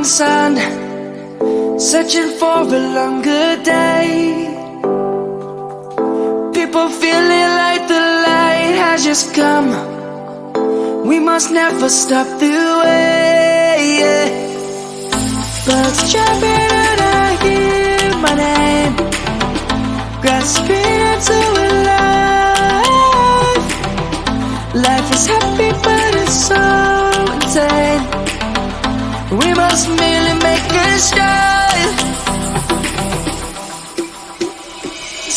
sun, searching for a longer day. People feeling like the light has just come. We must never stop the way, yeah. Birds chirping and I hear my name, grasping into a life. Life is happy but it's so insane. We must merely make a start.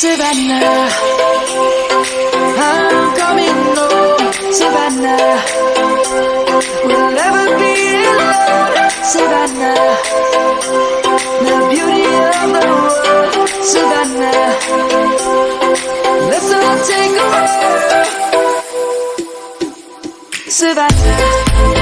Savannah, I'm coming home. Savannah, we'll never be alone. Savannah, the beauty of the world. Savannah, let's all take a walk. Savannah.